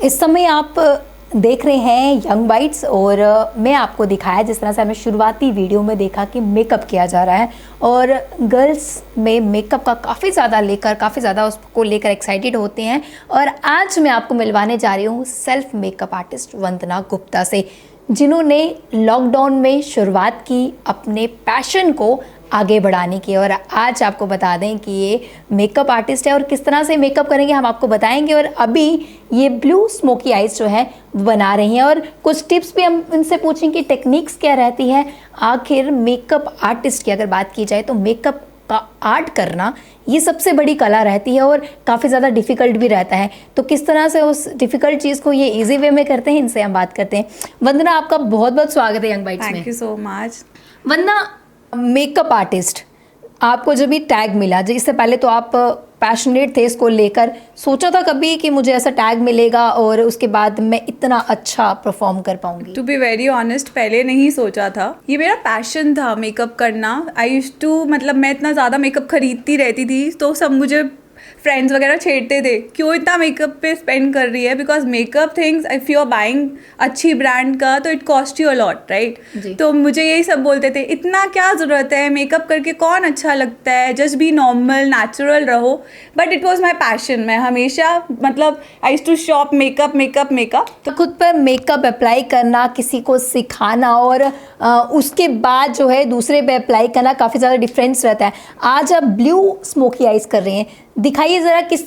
इस समय आप देख रहे हैं यंग बाइट्स और मैं आपको दिखाया जिस तरह से हमें शुरुआती वीडियो में देखा कि मेकअप किया जा रहा है और गर्ल्स में मेकअप का काफ़ी ज़्यादा उसको लेकर एक्साइटेड होते हैं। और आज मैं आपको मिलवाने जा रही हूँ सेल्फ मेकअप आर्टिस्ट वंदना गुप्ता से, जिन्होंने लॉकडाउन में शुरुआत की अपने पैशन को आगे बढ़ाने की। और आज आपको बता दें कि ये मेकअप आर्टिस्ट है और किस तरह से मेकअप करेंगे हम आपको बताएंगे। और अभी ये ब्लू स्मोकी आइज जो है बना रही हैं और कुछ टिप्स भी हम इनसे पूछेंगे कि टेक्निक्स क्या रहती है। आखिर मेकअप आर्टिस्ट की अगर बात की जाए तो मेकअप का आर्ट करना ये सबसे बड़ी कला रहती है और काफ़ी ज़्यादा डिफ़िकल्ट भी रहता है। तो किस तरह से उस डिफ़िकल्ट चीज़ को ये इजी वे में करते हैं, इनसे हम बात करते हैं। वंदना, आपका बहुत बहुत स्वागत है यंग बाइट्स में। Thank you so much. Vandana, makeup artist, आपको जब ये टैग मिला, इससे पहले तो आप पैशनेट थे इसको लेकर, सोचा था कभी कि मुझे ऐसा टैग मिलेगा और उसके बाद मैं इतना अच्छा परफॉर्म कर पाऊंगी? टू बी वेरी ऑनेस्ट, पहले नहीं सोचा था। ये मेरा पैशन था मेकअप करना। आई यूज टू, मतलब मैं इतना ज़्यादा मेकअप खरीदती रहती थी तो सब मुझे फ्रेंड्स वगैरह छेड़ते थे, क्यों इतना मेकअप पे स्पेंड कर रही है, because makeup things if you are buying अच्छी ब्रांड का तो it cost you a lot, right. तो मुझे यही सब बोलते थे, इतना क्या ज़रूरत है मेकअप करके, कौन अच्छा लगता है, जस्ट बी नॉर्मल नेचुरल रहो। But it was my passion. मैं हमेशा, मतलब I used to shop makeup makeup makeup. तो खुद पर मेकअप अप्लाई करना, किसी को सिखाना और उसके बाद जो है दूसरे पे अप्लाई करना, काफ़ी ज़्यादा डिफरेंस रहता है। आज आप ब्लू स्मोकी आइज कर रहे हैं, दिखाइए ज़रा किस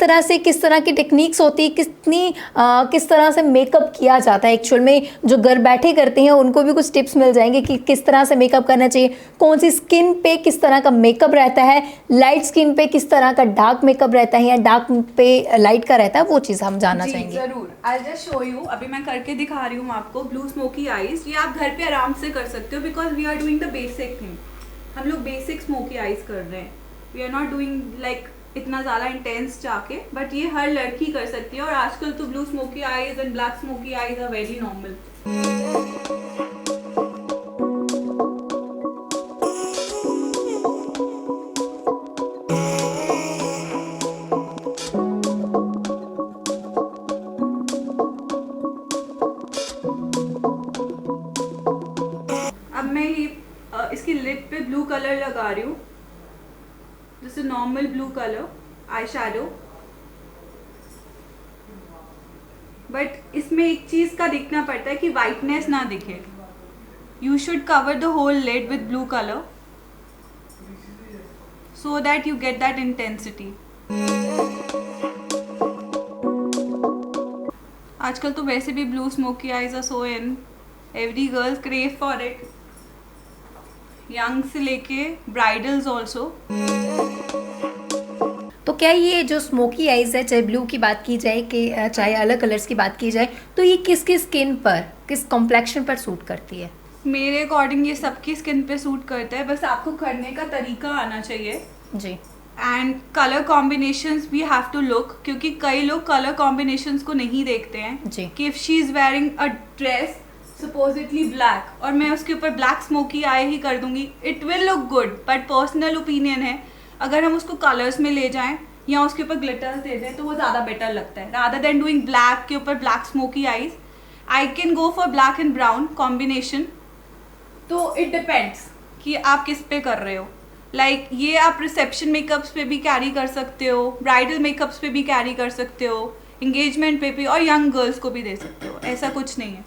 तरह की टेक्निक्स होती है, किस तरह से मेकअप किया जाता है एक्चुअल में। जो घर बैठे करते हैं उनको भी कुछ टिप्स मिल जाएंगे कि किस तरह से मेकअप करना चाहिए, कौन सी स्किन पे किस तरह का मेकअप रहता है, लाइट स्किन पे किस तरह का डार्क मेकअप रहता है या डार्क पे लाइट का रहता है, वो चीज़ हम जानना चाहेंगे। ज़रूर, आई जस्ट शो यू। अभी मैं करके दिखा रही हूँ आपको ब्लू स्मोकी आइज। ये आप घर पे आराम से कर सकते हो because we are doing the basic thing. हम लोग बेसिक स्मोकी आइज कर रहे हैं, we are not doing like इतना ज़्यादा इंटेंस जाके। बट ये हर लड़की कर सकती है और आजकल तो blue smoky eyes and black smoky eyes are very normal. अब मैं ये इसकी लिप पे ब्लू कलर लगा रही हूँ, this is normal blue colour eye shadow. But इसमें एक चीज का दिखना पड़ता है कि वाइटनेस ना दिखे। You should cover the whole lid with blue colour so that you get that intensity. आजकल तो वैसे भी blue smoky eyes are so in, every girls crave for it, young से लेके ब्राइडल्स ऑल्सो। तो क्या ये जो स्मोकी आइज है, चाहे ब्लू की बात की जाए कि चाहे अलग कलर्स की बात की जाए, तो ये किसकी स्किन पर, किस कॉम्प्लेक्शन पर सूट करती है? मेरे अकॉर्डिंग ये सबकी स्किन पे सूट करता है, बस आपको करने का तरीका आना चाहिए जी। And colour combinations we have to look, क्योंकि कई लोग कलर कॉम्बिनेशंस को नहीं देखते हैं जी। कि if she is wearing a dress supposedly black और मैं उसके ऊपर ब्लैक स्मोकी आई ही कर दूंगी, it will look good. But personal opinion है, अगर हम उसको कलर्स में ले जाएं या उसके ऊपर ग्लिटर्स दे दें तो वो ज़्यादा बेटर लगता है। रादर देन डूइंग ब्लैक के ऊपर black smoky eyes, I can go for black and brown combination. तो इट डिपेंड्स कि आप किस पे कर रहे हो। लाइक ये आप रिसेप्शन मेकअप्स पे भी कैरी कर सकते हो, ब्राइडल मेकअप्स पे भी कैरी कर सकते हो, इंगेजमेंट पे भी, और यंग गर्ल्स को भी दे सकते हो, ऐसा कुछ नहीं है।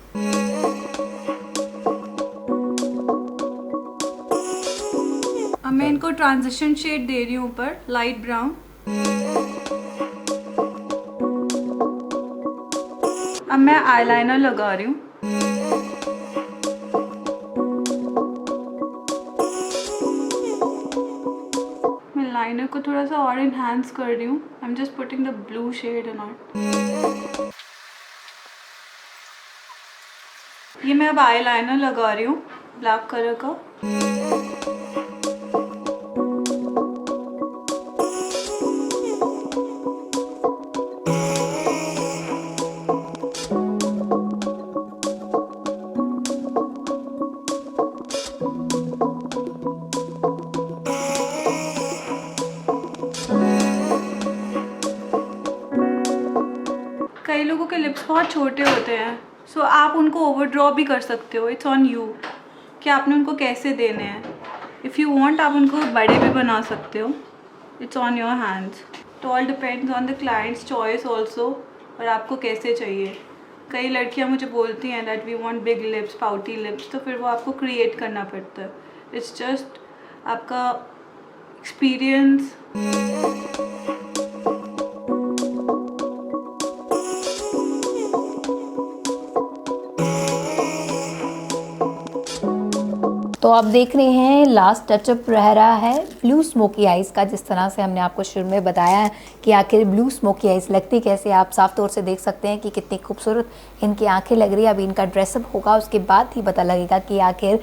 अब मैं इनको ट्रांजिशन शेड दे रही हूँ ऊपर, लाइट ब्राउन। अब मैं आईलाइनर लगा रही हूँ। मैं लाइनर को थोड़ा सा और इनहांस कर रही हूँ। I am just putting the blue shade in it. ये मैं अब आईलाइनर लगा रही हूँ ब्लैक कलर का। लोगों के लिप्स बहुत छोटे होते हैं, सो आप उनको ओवर ड्रॉ भी कर सकते हो। इट्स ऑन यू कि आपने उनको कैसे देने हैं। इफ़ यू वांट आप उनको बड़े भी बना सकते हो। It's on your hands. तो all depends on the clients choice also, और आपको कैसे चाहिए। कई लड़कियां मुझे बोलती हैं that we want big lips, pouty lips, तो फिर वो आपको क्रिएट करना पड़ता है। इट्स जस्ट आपका एक्सपीरियंस। तो आप देख रहे हैं लास्ट टचअप रह रहा है ब्लू स्मोकी आइज़ का। जिस तरह से हमने आपको शुरू में बताया है कि आखिर ब्लू स्मोकी आइज़ लगती कैसे, आप साफ तौर से देख सकते हैं कि कितनी खूबसूरत इनकी आंखें लग रही है। अभी इनका ड्रेसअप होगा, उसके बाद ही पता लगेगा कि आखिर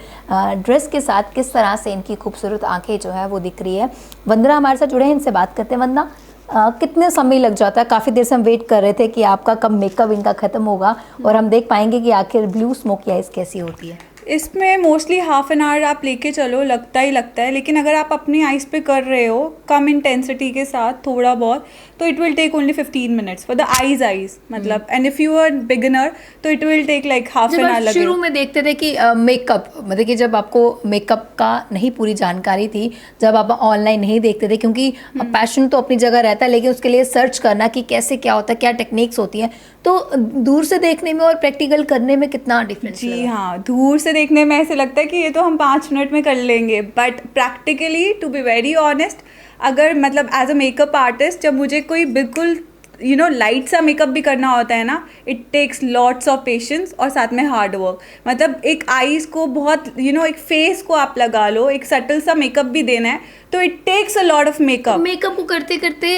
ड्रेस के साथ किस तरह से इनकी खूबसूरत आँखें जो है वो दिख रही है। वंदना हमारे साथ जुड़े हैं, इनसे बात करते हैं। वंदना, कितने समय लग जाता है? काफ़ी देर से हम वेट कर रहे थे कि आपका कब मेकअप इनका ख़त्म होगा और हम देख पाएंगे कि आखिर ब्लू स्मोकी आइज़ कैसी होती है। इसमें मोस्टली हाफ एन आवर आप लेके चलो, लगता ही लगता है। लेकिन अगर आप अपनी आइज़ पे कर रहे हो कम इंटेंसिटी के साथ थोड़ा बहुत, तो it will take only 15 minutes for the eyes मतलब। And if you are beginner तो it will take like half an hour. शुरू में देखते थे कि मेकअप मतलब कि जब आपको मेकअप का नहीं पूरी जानकारी थी, जब आप ऑनलाइन नहीं देखते थे, क्योंकि पैशन तो अपनी जगह रहता है, लेकिन उसके लिए सर्च करना कि कैसे क्या होता है, क्या टेक्निक्स होती हैं, तो दूर से देखने में और प्रैक्टिकल करने में कितना डिफरेंस? जी हाँ, दूर से देखने में ऐसे लगता है कि ये तो हम 5 मिनट में कर लेंगे, but practically to be very honest, अगर मतलब एज अ मेकअप आर्टिस्ट जब मुझे कोई बिल्कुल लाइट सा मेकअप भी करना होता है ना, it takes lots of patience और साथ में हार्ड वर्क। मतलब एक आईज को बहुत एक फेस को आप लगा लो, एक सटल सा मेकअप भी देना है, तो it takes a lot of makeup. Makeup को करते करते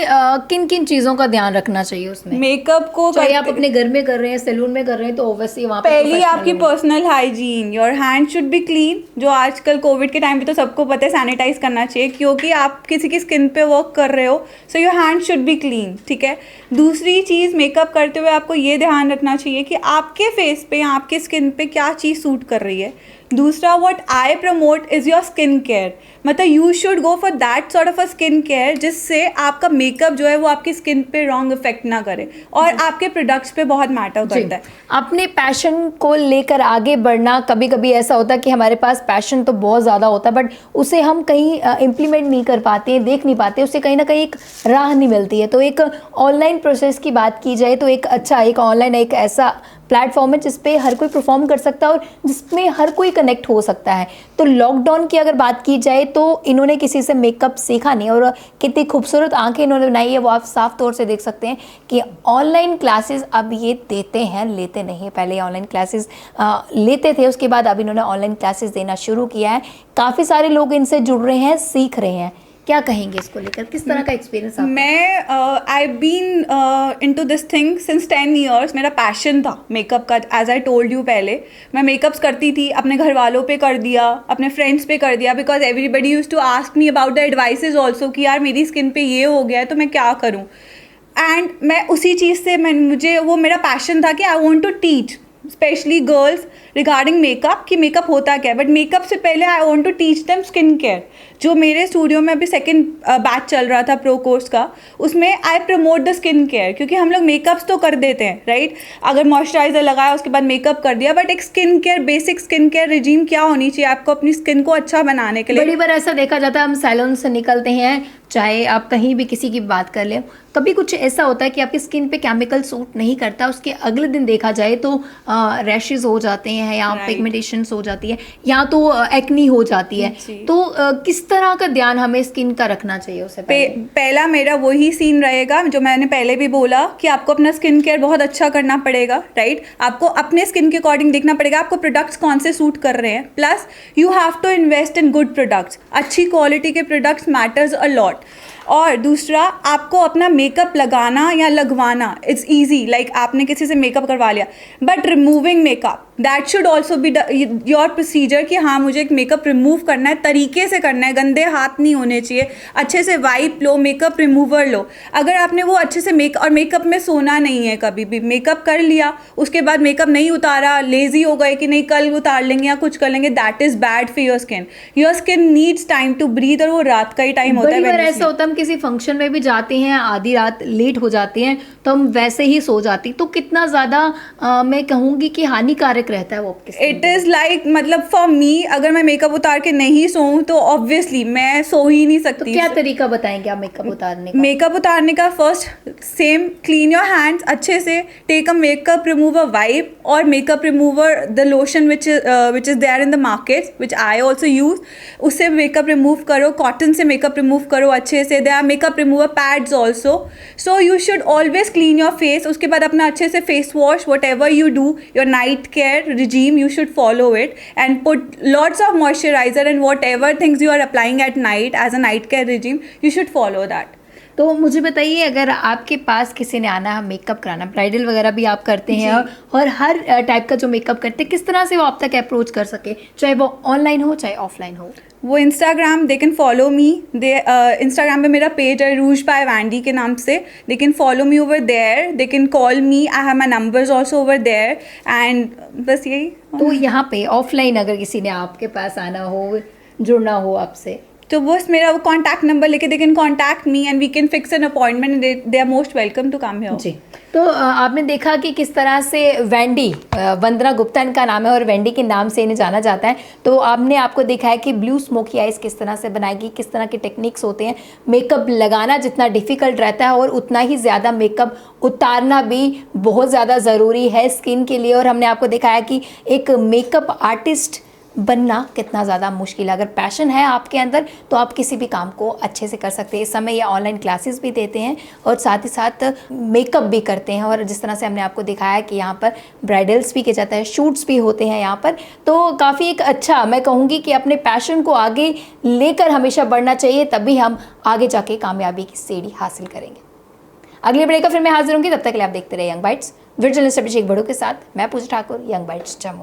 किन किन चीज़ों का ध्यान रखना चाहिए उसमें? मेकअप को चाहे आप अपने घर में कर रहे हैं, सैलून में कर रहे हैं, तो ओब्वियसली वहाँ पहली आपकी personal hygiene, your hand should be clean. जो आजकल कोविड के टाइम पे तो सबको पता है सैनिटाइज करना चाहिए, क्योंकि आप किसी की स्किन पे वर्क कर रहे हो, so your hand should be clean, ठीक है। दूसरी चीज़, मेकअप करते हुए आपको ये ध्यान रखना चाहिए कि आपके फेस पे, आपके स्किन पे क्या चीज़ सूट कर रही है। दूसरा, what I promote is your skin care. मतलब you should go for that sort of a skin care जिससे आपका मेकअप जो है वो आपकी स्किन पे रॉन्ग इफेक्ट ना करे, और आपके प्रोडक्ट्स पे बहुत मैटर करता है। अपने पैशन को लेकर आगे बढ़ना, कभी कभी ऐसा होता है कि हमारे पास पैशन तो बहुत ज़्यादा होता है, बट उसे हम कहीं इम्प्लीमेंट नहीं कर पाते, देख नहीं पाते, उससे कहीं ना कहीं एक राह नहीं मिलती है। तो एक ऑनलाइन प्रोसेस की बात की जाए तो एक ऑनलाइन एक ऐसा प्लेटफॉर्म है जिसपे हर कोई परफॉर्म कर सकता है और जिसमें हर कोई कनेक्ट हो सकता है। तो लॉकडाउन की अगर बात की जाए तो इन्होंने किसी से मेकअप सीखा नहीं, और कितनी खूबसूरत आंखें इन्होंने बनाई है वो आप साफ तौर से देख सकते हैं कि ऑनलाइन क्लासेस अब ये देते हैं, लेते नहीं। पहले ऑनलाइन क्लासेस लेते थे, उसके बाद अब इन्होंने ऑनलाइन क्लासेस देना शुरू किया है। काफ़ी सारे लोग इनसे जुड़ रहे हैं, सीख रहे हैं। क्या कहेंगे इसको लेकर, किस तरह का एक्सपीरियंस? मैं I been into this thing since 10 years। मेरा पैशन था मेकअप का, एज आई टोल्ड यू। पहले मैं मेकअप्स करती थी, अपने घर वालों पे कर दिया, अपने फ्रेंड्स पे कर दिया, because everybody use to ask me about the advices also कि यार मेरी स्किन पे ये हो गया है तो मैं क्या करूँ। एंड मैं उसी चीज़ से मुझे वो मेरा पैशन था कि I want to teach specially girls regarding makeup, कि मेकअप होता क्या है। बट मेकअप से पहले I want to teach them skin care. जो मेरे स्टूडियो में अभी सेकंड बैच चल रहा था प्रो कोर्स का, उसमें आई प्रमोट द स्किन केयर, क्योंकि हम लोग मेकअप्स तो कर देते हैं राइट, अगर मॉइस्चराइजर लगाया उसके बाद मेकअप कर दिया, बट एक skin care, basic skin care regime क्या होनी चाहिए आपको अपनी स्किन को अच्छा बनाने के लिए। बड़ी बार ऐसा देखा जाता है, हम सैलून से निकलते हैं, चाहे आप कहीं भी किसी की बात कर लें, कभी कुछ ऐसा होता है कि आपकी स्किन पे केमिकल सूट नहीं करता, उसके अगले दिन देखा जाए तो रैशेज हो जाते हैं, या पिगमेंटेशंस हो जाती है, या तो एक्नी हो जाती है। तो किस तरह का ध्यान हमें स्किन का रखना चाहिए उससे पहला मेरा वही सीन रहेगा जो मैंने पहले भी बोला कि आपको अपना स्किन केयर बहुत अच्छा करना पड़ेगा राइट। आपको अपने स्किन के अकॉर्डिंग देखना पड़ेगा आपको प्रोडक्ट्स कौन से सूट कर रहे हैं, plus you have to invest in good products. अच्छी क्वालिटी के प्रोडक्ट्स मैटर्स अ लॉट। और दूसरा, आपको अपना मेकअप लगाना या लगवाना इट्स ईजी, लाइक आपने किसी से मेकअप करवा लिया, but removing makeup that should also be your procedure कि हाँ मुझे एक मेकअप रिमूव करना है, तरीके से करना है, गंदे हाथ नहीं होने चाहिए, अच्छे से वाइप लो, मेकअप रिमूवर लो। अगर आपने वो अच्छे से मेकअप में सोना नहीं है, कभी भी मेकअप कर लिया उसके बाद मेकअप नहीं उतारा, लेजी हो गए कि नहीं कल उतार लेंगे या कुछ कर लेंगे, that is bad for your skin. Your skin needs time to breathe, और वो रात का ही टाइम होता है। ऐसा होता है हम किसी फंक्शन में भी जाते हैं, आधी रात लेट हो जाते हैं तो हम वैसे ही सो जाती, तो कितना ज्यादा मैं कहूंगी कि हानिकारक रहता है वो। इट इज लाइक मतलब फॉर मी, अगर मैं मेकअप उतार के नहीं सोऊं तो ऑब्वियसली मैं सो ही नहीं सकती। तो क्या तरीका बताएंगे आप मेकअप उतारने का? मेकअप उतारने का first same, clean your hands अच्छे से, take a makeup remover wipe और makeup remover the lotion which is there in the market which I also use, उससे मेकअप रिमूव करो, कॉटन से मेकअप रिमूव करो अच्छे से। There are makeup remover pads also. So you should always clean your face. उसके बाद अपना अच्छे से face wash, whatever you do, your night care regime, you should follow it and put lots of moisturizer and whatever things you are applying at night as a night care regime, you should follow that. तो मुझे बताइए, अगर आपके पास किसी ने आना है makeup कराना, ब्राइडल वगैरह भी आप करते हैं और हर टाइप का जो मेकअप करते हैं, किस तरह से वो आप तक अप्रोच कर सके, चाहे वो ऑनलाइन हो चाहे ऑफलाइन हो? वो Instagram, they can follow me, Instagram पे मेरा पेज है रूज बाय वैंडी के नाम से, they can follow me over there, they can call me, I have my numbers also over there, and बस यही। तो यहाँ पे ऑफलाइन अगर किसी ने आपके पास आना हो, जुड़ना हो आपसे, तो बस मेरा वो कॉन्टैक्ट नंबर लेके they can contact me and we can fix an appointment, they are most welcome to come here. जी, तो आपने देखा कि किस तरह से वैंडी, वंदना गुप्ता इनका नाम है और वैंडी के नाम से इन्हें जाना जाता है। तो आपको दिखाया कि ब्लू स्मोकी आइज किस तरह से बनाएगी, किस तरह के टेक्निक्स होते हैं। मेकअप लगाना जितना डिफ़िकल्ट रहता है और उतना ही ज़्यादा मेकअप उतारना भी बहुत ज़्यादा ज़रूरी है स्किन के लिए। और हमने आपको दिखाया कि एक मेकअप आर्टिस्ट बनना कितना ज़्यादा मुश्किल है। अगर पैशन है आपके अंदर तो आप किसी भी काम को अच्छे से कर सकते हैं। इस समय ये ऑनलाइन क्लासेस भी देते हैं और साथ ही साथ मेकअप भी करते हैं। और जिस तरह से हमने आपको दिखाया कि यहाँ पर ब्राइडल्स भी किया जाता है, शूट्स भी होते हैं यहाँ पर, तो काफ़ी एक अच्छा, मैं कहूँगी कि अपने पैशन को आगे लेकर हमेशा बढ़ना चाहिए, तभी हम आगे जाके कामयाबी की सीढ़ी हासिल करेंगे। अगले ब्रेक का फिर मैं हाजिर होंगी, तब तक के लिए आप देखते रहे यंग बाइट्स। वीडियो जर्नलिस्ट अभिषेक बड़ू के साथ मैं पूजा ठाकुर, यंग बाइट्स जम्मू।